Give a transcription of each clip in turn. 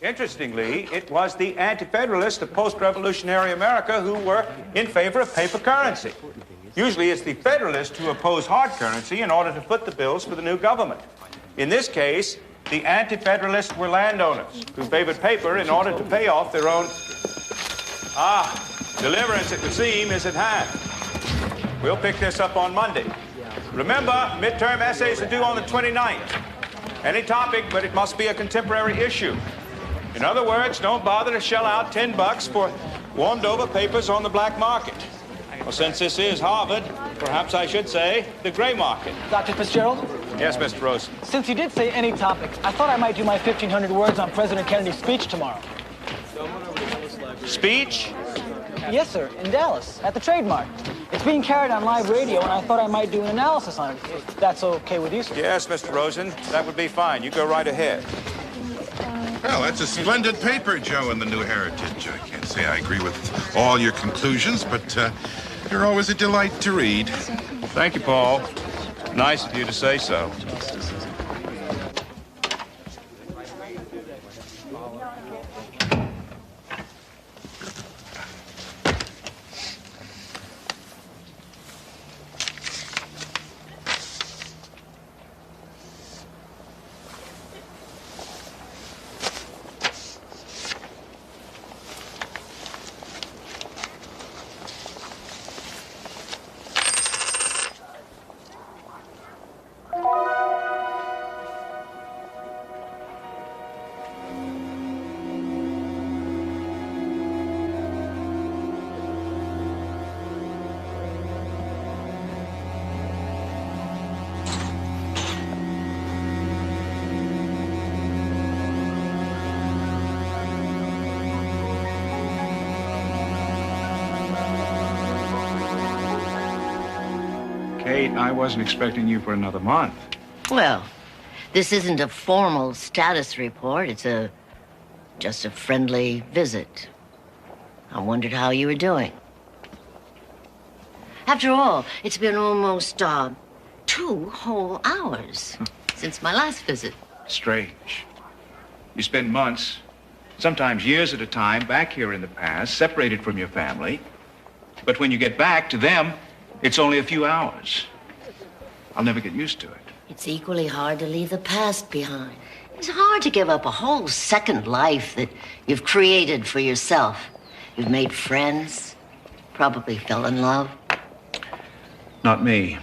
Interestingly, it was the anti-federalists of post-revolutionary America who were in favor of paper currency. Usually it's the federalists who oppose hard currency in order to foot the bills for the new government. In this case, the anti-federalists were landowners who favored paper in order to pay off their own... Deliverance, it would seem, is at hand. We'll pick this up on Monday. Remember, midterm essays are due on the 29th. Any topic, but it must be a contemporary issue. In other words, don't bother to shell out $10 for warmed-over papers on the black market. Well, since this is Harvard, perhaps I should say the gray market. Dr. Fitzgerald? Yes, Mr. Rosen. Since you did say any topic, I thought I might do my 1,500 words on President Kennedy's speech tomorrow. Speech? Yes, sir, in Dallas, at the Trademark. It's being carried on live radio, and I thought I might do an analysis on it, if that's okay with you, sir. Yes, Mr. Rosen, that would be fine. You go right ahead. Well, that's a splendid paper, Joe, in the New Heritage. I can't say I agree with all your conclusions, but you're always a delight to read. Thank you, Paul. Nice of you to say so. Kate, I wasn't expecting you for another month. Well, this isn't a formal status report. It's just a friendly visit. I wondered how you were doing. After all, it's been almost 2 whole hours since my last visit. Strange. You spend months, sometimes years at a time, back here in the past, separated from your family. But when you get back to them, it's only a few hours. I'll never get used to it. It's equally hard to leave the past behind. It's hard to give up a whole second life that you've created for yourself. You've made friends, probably fell in love. Not me.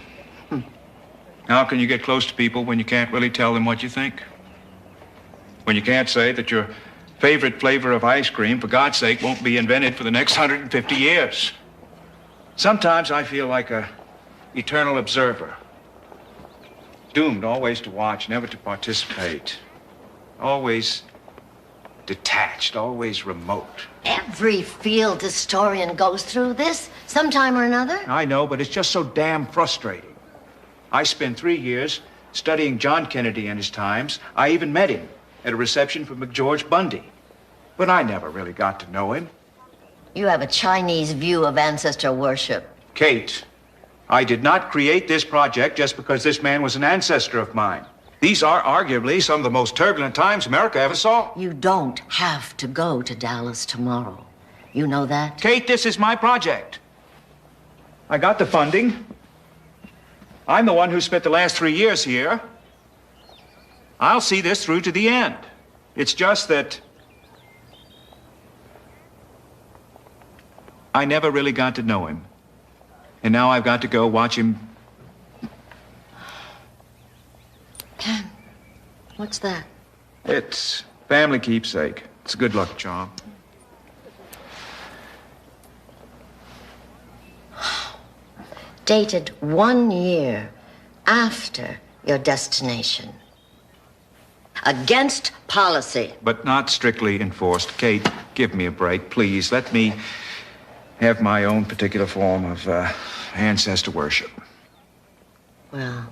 How can you get close to people when you can't really tell them what you think? When you can't say that your favorite flavor of ice cream, for God's sake, won't be invented for the next 150 years. Sometimes I feel like an eternal observer, doomed always to watch, never to participate, always detached, always remote. Every field historian goes through this sometime or another. I know, but it's just so damn frustrating. I spent 3 years studying John Kennedy and his times. I even met him at a reception for McGeorge Bundy, but I never really got to know him. You have a Chinese view of ancestor worship. Kate, I did not create this project just because this man was an ancestor of mine. These are arguably some of the most turbulent times America ever saw. You don't have to go to Dallas tomorrow. You know that? Kate, this is my project. I got the funding. I'm the one who spent the last 3 years here. I'll see this through to the end. It's just that I never really got to know him. And now I've got to go watch him. Ken, what's that? It's family keepsake. It's a good luck charm. Dated 1 year after your destination. Against policy. But not strictly enforced. Kate, give me a break, please. Let me have my own particular form of ancestor worship. Well,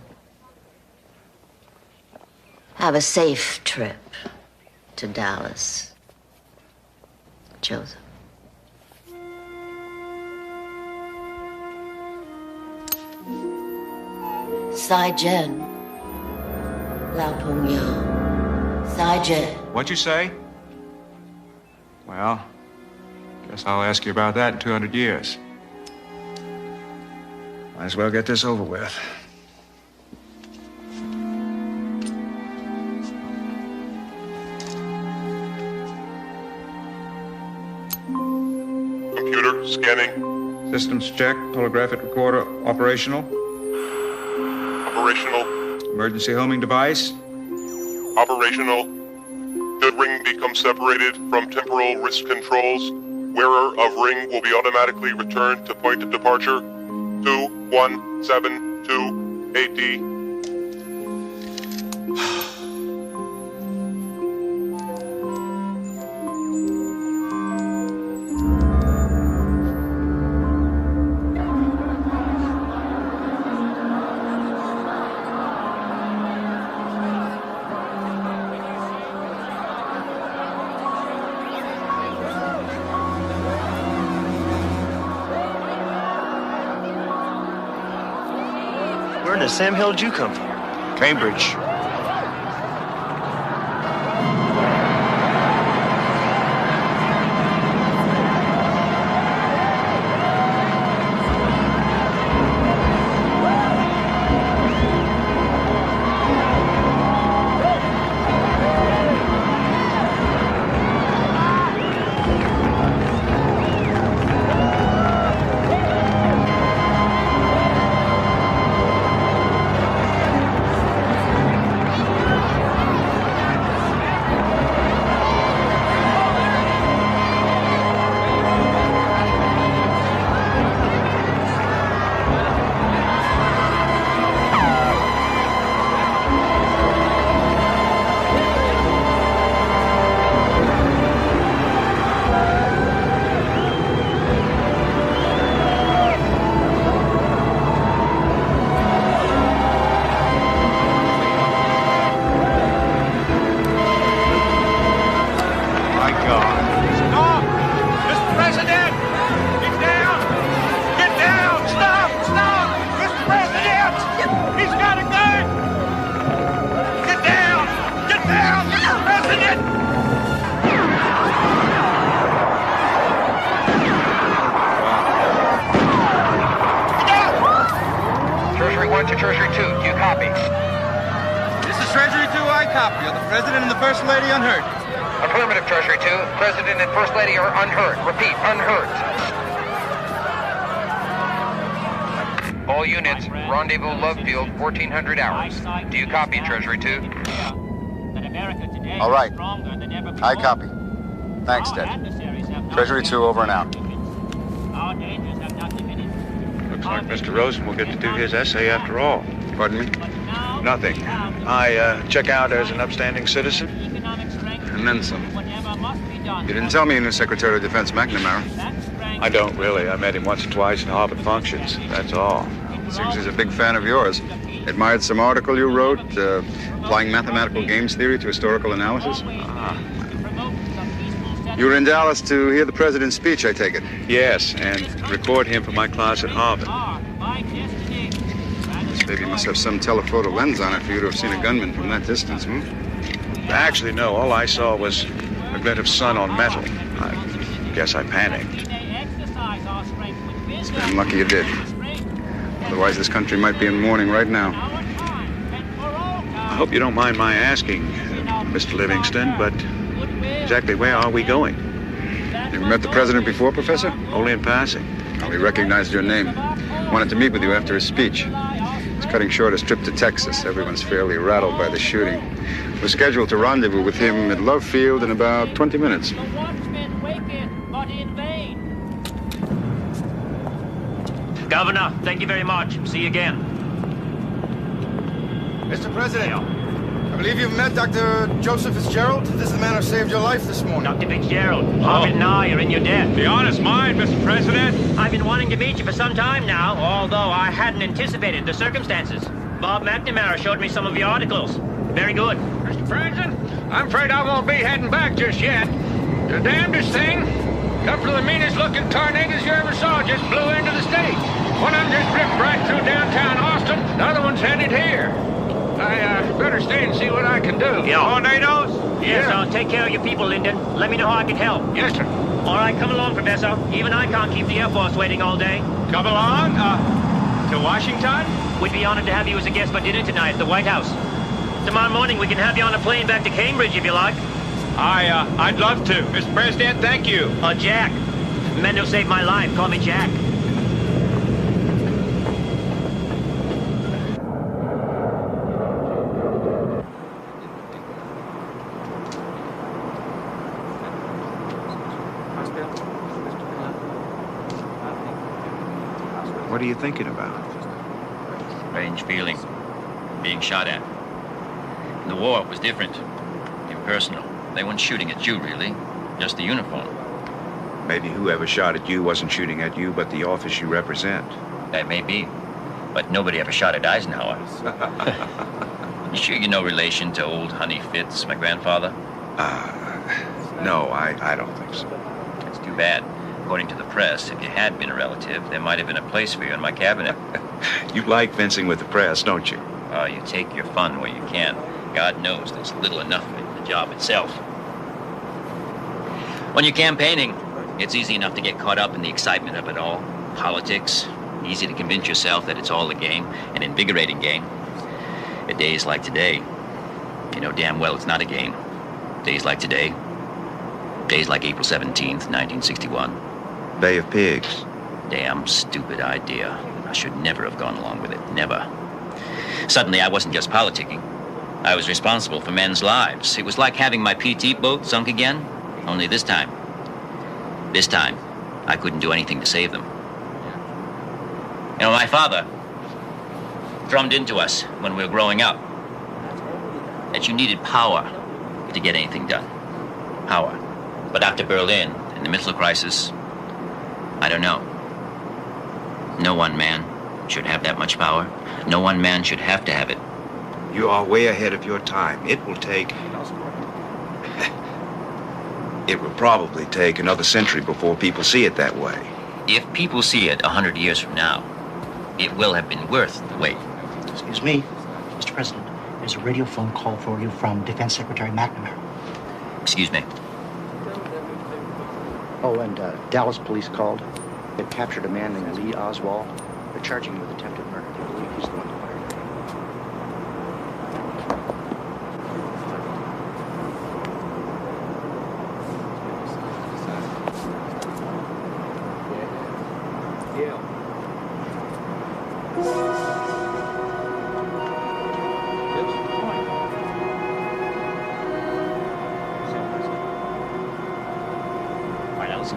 have a safe trip to Dallas, Joseph. Sai Jen, Lao Pung Yang. Sai Jen. What'd you say? Well, guess I'll ask you about that in 200 years. Might as well get this over with. Computer scanning. Systems check. Holographic recorder operational. Operational. Emergency homing device. Operational. Should ring become separated from temporal wrist controls, wearer of ring will be automatically returned to point of departure 2172 AD. Where in the Sam Hill did you come from? Cambridge. To Treasury 2, do you copy? This is Treasury 2, I copy. Are the President and the First Lady unhurt? Affirmative, Treasury 2. President and First Lady are unhurt. Repeat, unhurt. All units, rendezvous Love Field, 1400 hours. Do you copy, Treasury 2? All right. I copy. Thanks, Ted. Treasury 2, over and out. Looks like Mr. Rosen will get to do his essay after all. Pardon me? Nothing. I check out as an upstanding citizen. And then some. You didn't tell me you knew Secretary of Defense McNamara. I don't really. I met him once or twice in Harvard functions. That's all. Seems he's a big fan of yours. Admired some article you wrote, applying mathematical games theory to historical analysis. You were in Dallas to hear the president's speech, I take it. Yes, and record him for my class at Harvard. This baby must have some telephoto lens on it for you to have seen a gunman from that distance, Actually, no. All I saw was a glint of sun on metal. I guess I panicked. It's damn lucky you did. Otherwise, this country might be in mourning right now. I hope you don't mind my asking, Mr. Livingston, but exactly where are we going? You met the president before, Professor? Only in passing. Oh, he recognized your name. Wanted to meet with you after his speech. He's cutting short his trip to Texas. Everyone's fairly rattled by the shooting. We're scheduled to rendezvous with him at Love Field in about 20 minutes. Governor, thank you very much. See you again. Mr. President, I believe you've met Dr. Joseph Fitzgerald. This is the man who saved your life this morning. Dr. Fitzgerald, Harvard and I are in your debt. The honor's mine, Mr. President. I've been wanting to meet you for some time now, although I hadn't anticipated the circumstances. Bob McNamara showed me some of your articles. Very good. Mr. President, I'm afraid I won't be heading back just yet. The damnedest thing, a couple of the meanest-looking tornadoes you ever saw just blew into the state. One of them just ripped right through downtown Austin. The other one's headed here. I better stay and see what I can do. Yeah. Tornadoes? Yes, Yeah. I'll take care of your people, Lyndon. Let me know how I can help. Yes, sir. All right, come along, Professor. Even I can't keep the Air Force waiting all day. Come along, to Washington? We'd be honored to have you as a guest for dinner tonight at the White House. Tomorrow morning, we can have you on a plane back to Cambridge, if you like. I'd love to. Mr. President, thank you. Jack. Men who saved my life call me Jack. What are you thinking about? Strange feeling. Being shot at. In the war, it was different. Impersonal. They weren't shooting at you, really. Just the uniform. Maybe whoever shot at you wasn't shooting at you, but the office you represent. That may be. But nobody ever shot at Eisenhower. You sure you're no relation to old Honey Fitz, my grandfather? No, I don't think so. That's too bad. According to the press, if you had been a relative, there might have been a place for you in my cabinet. You like fencing with the press, don't you? Oh, you take your fun where you can. God knows there's little enough of it in the job itself. When you're campaigning, it's easy enough to get caught up in the excitement of it all. Politics, easy to convince yourself that it's all a game, an invigorating game. At days like today, you know damn well it's not a game. Days like today, days like April 17th, 1961. Bay of Pigs. Damn stupid idea. I should never have gone along with it, never. Suddenly, I wasn't just politicking. I was responsible for men's lives. It was like having my PT boat sunk again, only this time, I couldn't do anything to save them. You know, my father drummed into us when we were growing up that you needed power to get anything done. Power. But after Berlin and the missile crisis, I don't know. No one man should have that much power. No one man should have to have it. You are way ahead of your time. It will probably take another century before people see it that way. If people see it 100 years from now, it will have been worth the wait. Excuse me, Mr. President. There's a radio phone call for you from Defense Secretary McNamara. Excuse me. Oh, and Dallas police called. They've captured a man named Lee Oswald. They're charging him with attempted murder. They believe he's the one who fired the gun.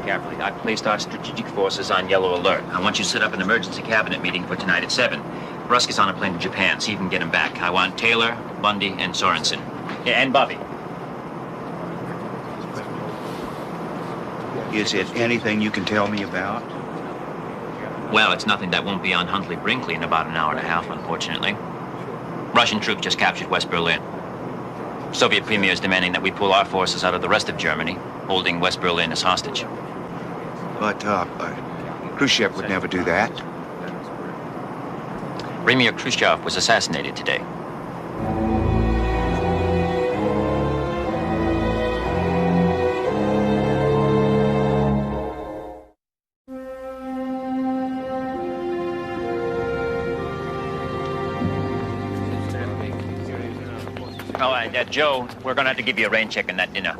Carefully. I've placed our strategic forces on yellow alert. I want you to set up an emergency cabinet meeting for tonight at 7. Rusk is on a plane to Japan. See if you can get him back. I want Taylor, Bundy, and Sorensen. Yeah, and Bobby. Is it anything you can tell me about? Well, it's nothing that won't be on Huntley-Brinkley in about an hour and a half, unfortunately. Russian troops just captured West Berlin. Soviet premier is demanding that we pull our forces out of the rest of Germany, holding West Berlin as hostage. But, Khrushchev would never do that. Premier Khrushchev was assassinated today. Joe, we're going to have to give you a rain check on that dinner.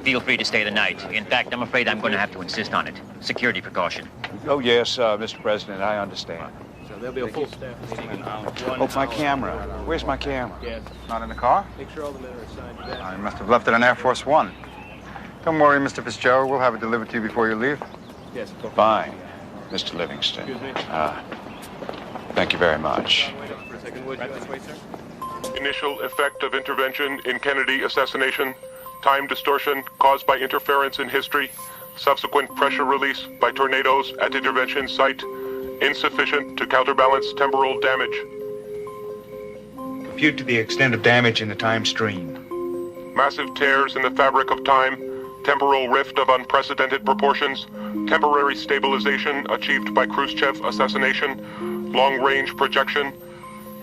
Feel free to stay the night. In fact, I'm afraid I'm going to have to insist on it. Security precaution. Oh, yes, Mr. President, I understand. So there'll be a full staff meeting. Oh, my camera. Where's my camera? Yes. Not in the car? Make sure all the men are assigned to that. I must have left it on Air Force One. Don't worry, Mr. Fitzgerald. We'll have it delivered to you before you leave. Yes. Fine, Mr. Livingston. Excuse me. Thank you very much. Wait up for a second, would you? Right this way, sir. Initial effect of intervention in Kennedy assassination. Time distortion caused by interference in history. Subsequent pressure release by tornadoes at intervention site. Insufficient to counterbalance temporal damage. Compute to the extent of damage in the time stream. Massive tears in the fabric of time. Temporal rift of unprecedented proportions. Temporary stabilization achieved by Khrushchev assassination. Long-range projection.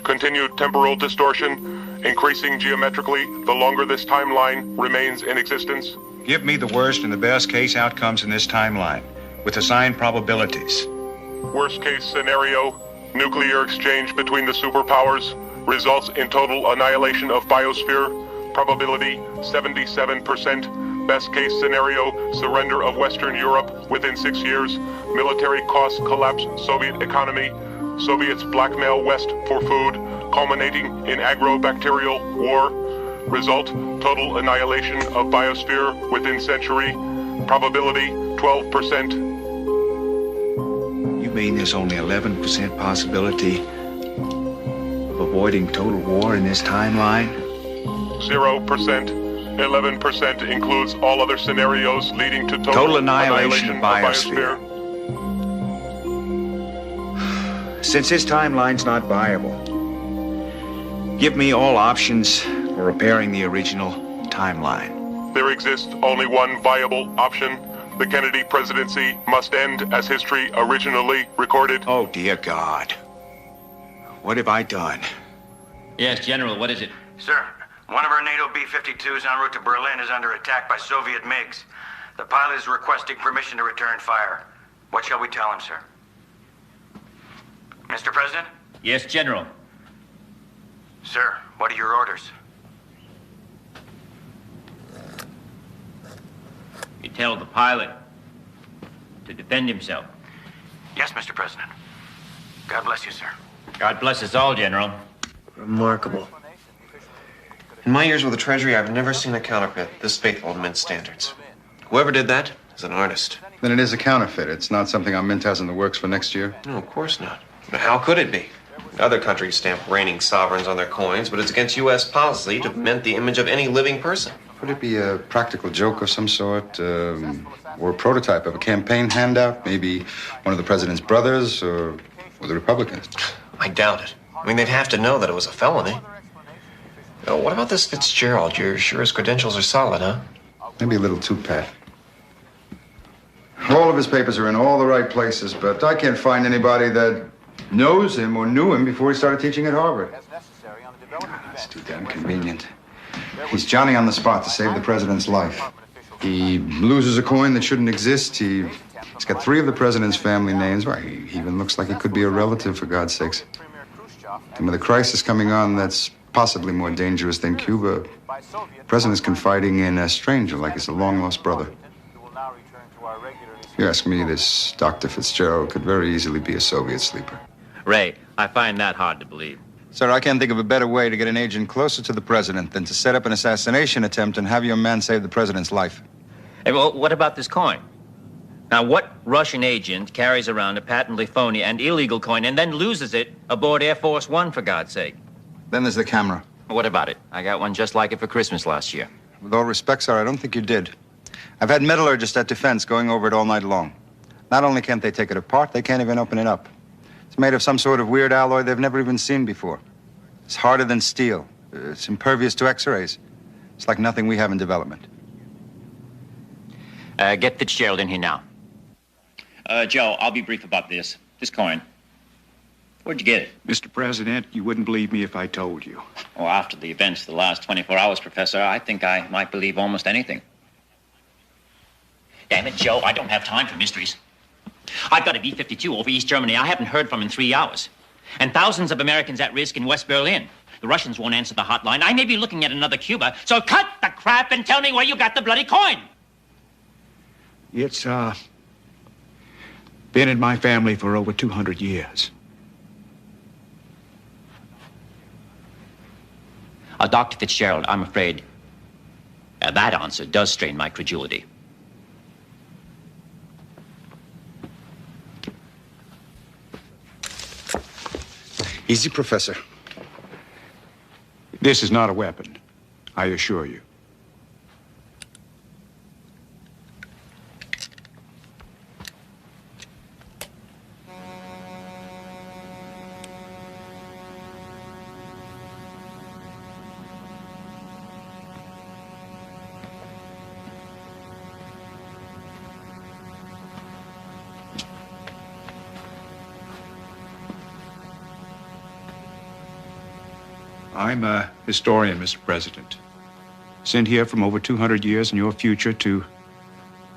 Continued temporal distortion. increasing geometrically the longer this timeline remains in existence. Give me the worst and the best case outcomes in this timeline, with assigned probabilities. Worst case scenario, nuclear exchange between the superpowers results in total annihilation of biosphere. Probability 77%. Best case scenario, surrender of Western Europe within 6 years. Military costs collapse Soviet economy. Soviets blackmail West for food, culminating in agrobacterial war. Result, total annihilation of biosphere within century. Probability 12%. You mean there's only 11% possibility of avoiding total war in this timeline? 0%. 11% includes all other scenarios leading to total annihilation of biosphere. Since this timeline's not viable, give me all options for repairing the original timeline. There exists only one viable option. The Kennedy presidency must end as history originally recorded. Oh, dear God. What have I done? Yes, General, what is it? Sir, one of our NATO B-52s en route to Berlin is under attack by Soviet MiGs. The pilot is requesting permission to return fire. What shall we tell him, sir? Mr. President? Yes, General. Sir, what are your orders? You tell the pilot to defend himself. Yes, Mr. President. God bless you, sir. God bless us all, General. Remarkable. In my years with the Treasury, I've never seen a counterfeit this faithful to Mint's standards. Whoever did that is an artist. Then it is a counterfeit. It's not something our Mint has in the works for next year? No, of course not. But how could it be? Other countries stamp reigning sovereigns on their coins, but it's against U.S. policy to mint the image of any living person. Could it be a practical joke of some sort? Or a prototype of a campaign handout? Maybe one of the president's brothers or the Republicans? I doubt it. I mean, they'd have to know that it was a felony. Oh, what about this Fitzgerald? You're sure his credentials are solid, huh? Maybe a little too pat. All of his papers are in all the right places, but I can't find anybody that knows him or knew him before he started teaching at Harvard. That's too damn convenient. He's Johnny on the spot to save the president's life. He loses a coin that shouldn't exist. He's got 3 of the president's family names. Well, he even looks like he could be a relative, for God's sakes. And with a crisis coming on that's possibly more dangerous than Cuba, the president's confiding in a stranger like he's a long-lost brother. If you ask me, this Dr. Fitzgerald could very easily be a Soviet sleeper. Ray, I find that hard to believe. Sir, I can't think of a better way to get an agent closer to the president than to set up an assassination attempt and have your man save the president's life. Hey, well, what about this coin? Now, what Russian agent carries around a patently phony and illegal coin and then loses it aboard Air Force One, for God's sake? Then there's the camera. What about it? I got one just like it for Christmas last year. With all respect, sir, I don't think you did. I've had metallurgists at Defense going over it all night long. Not only can't they take it apart, they can't even open it up. It's made of some sort of weird alloy they've never even seen before. It's harder than steel. It's impervious to X-rays. It's like nothing we have in development. Get Fitzgerald in here now. Joe, I'll be brief about this. This coin. Where'd you get it? Mr. President, you wouldn't believe me if I told you. Oh, after the events of the last 24 hours, Professor, I think I might believe almost anything. Damn it, Joe, I don't have time for mysteries. I've got a B-52 over East Germany I haven't heard from in 3 hours. And thousands of Americans at risk in West Berlin. The Russians won't answer the hotline. I may be looking at another Cuba, so cut the crap and tell me where you got the bloody coin. It's, been in my family for over 200 years. Dr. Fitzgerald, I'm afraid that answer does strain my credulity. Easy, Professor. This is not a weapon, I assure you. I'm a historian, Mr. President. Sent here from over 200 years in your future to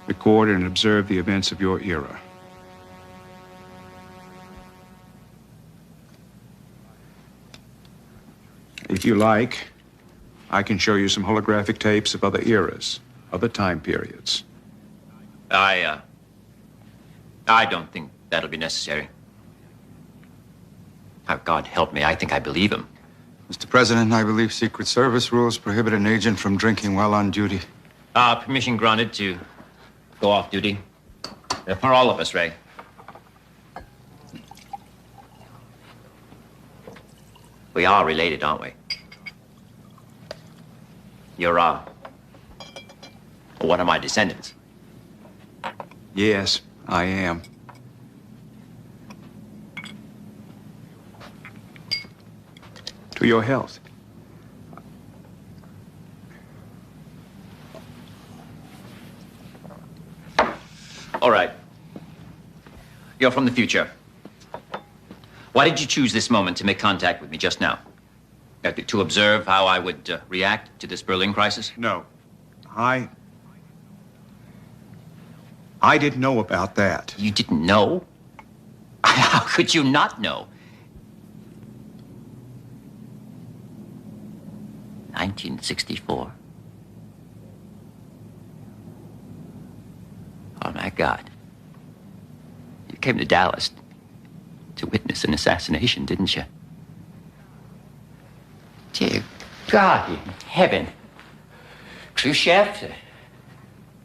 record and observe the events of your era. If you like, I can show you some holographic tapes of other eras, other time periods. I don't think that'll be necessary. Oh, God help me, I think I believe him. Mr. President, I believe Secret Service rules prohibit an agent from drinking while on duty. Permission granted to go off duty. For all of us, Ray. We are related, aren't we? You're, one of my descendants. Yes, I am. To your health. All right. You're from the future. Why did you choose this moment to make contact with me just now? To observe how I would react to this Berlin crisis? No. I didn't know about that. You didn't know? How could you not know? 1964. Oh, my God. You came to Dallas to witness an assassination, didn't you? Dear God in heaven. Khrushchev,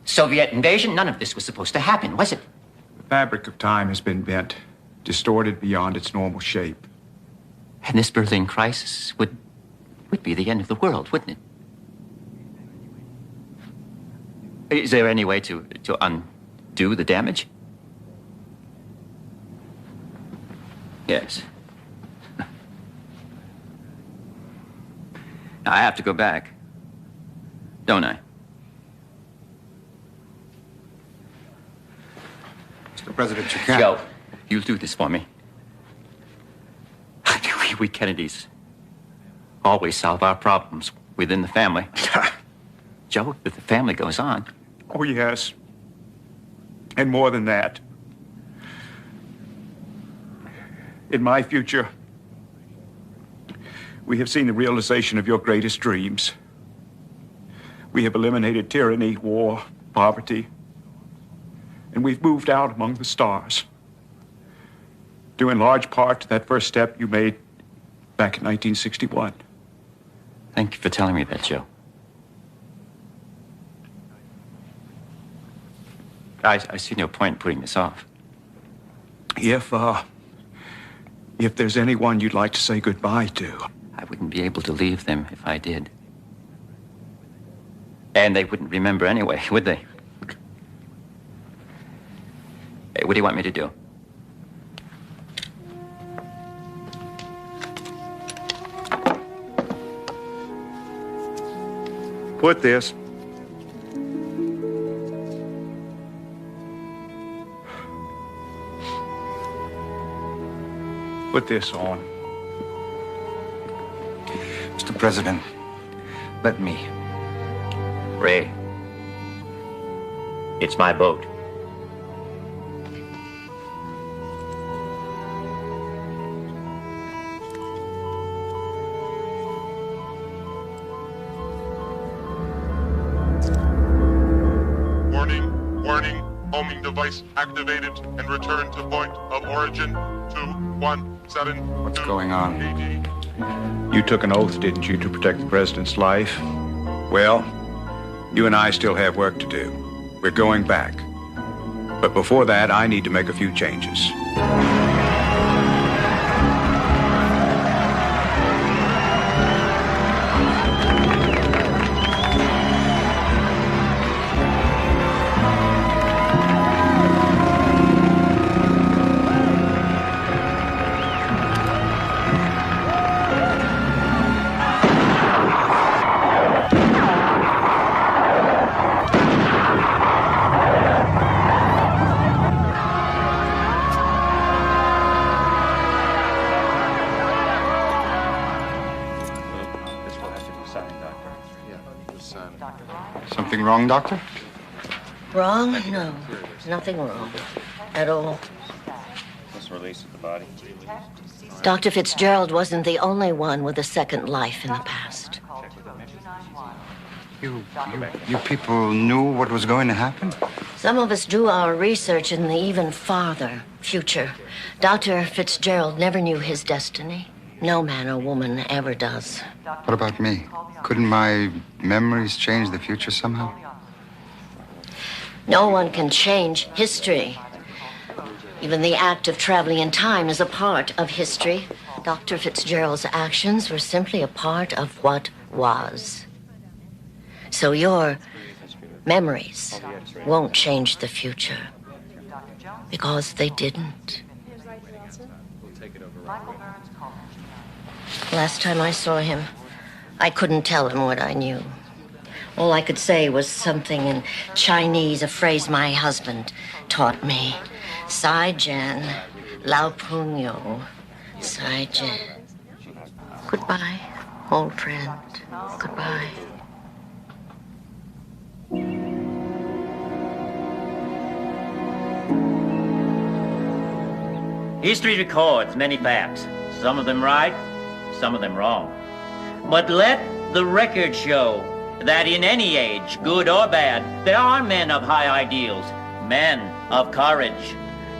Soviet invasion, none of this was supposed to happen, was it? The fabric of time has been bent, distorted beyond its normal shape. And this Berlin crisis would be the end of the world, wouldn't it? Is there any way to undo the damage? Yes. I have to go back, don't I? Mr. President, you can't. Joe, you'll do this for me. We Kennedys always solve our problems within the family. Joe, the family goes on. Oh, yes. And more than that. In my future, we have seen the realization of your greatest dreams. We have eliminated tyranny, war, poverty, and we've moved out among the stars. Due in large part to that first step you made back in 1961. Thank you for telling me that, Joe. I see no point in putting this off. If there's anyone you'd like to say goodbye to. I wouldn't be able to leave them if I did. And they wouldn't remember anyway, would they? Hey, what do you want me to do? Put this. Put this on. Mr. President, let me. Ray, it's my boat. Warning, homing device activated and return to point of origin 217. What's going on? You took an oath, didn't you, to protect the president's life? Well, you and I still have work to do. We're going back. But before that, I need to make a few changes. wrong, Doctor? Wrong? No, nothing wrong at all. This release of the body. Dr. Fitzgerald wasn't the only one with a second life in the past. You people knew what was going to happen? Some of us do our research in the even farther future. Dr. Fitzgerald never knew his destiny. No man or woman ever does. What about me? Couldn't my memories change the future somehow? No one can change history. Even the act of traveling in time is a part of history. Dr. Fitzgerald's actions were simply a part of what was. So your memories won't change the future, because they didn't. Last time I saw him, I couldn't tell him what I knew. All I could say was something in Chinese, a phrase my husband taught me. Sai Jen, Lao Punyo, Sai Jen. Goodbye, old friend. Goodbye. History records many facts, some of them right, some of them wrong. But let the record show that in any age, good or bad, there are men of high ideals, men of courage,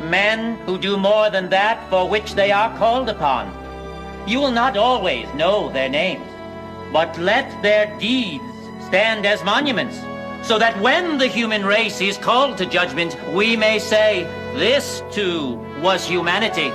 men who do more than that for which they are called upon. You will not always know their names, but let their deeds stand as monuments, so that when the human race is called to judgment, we may say, this too was humanity.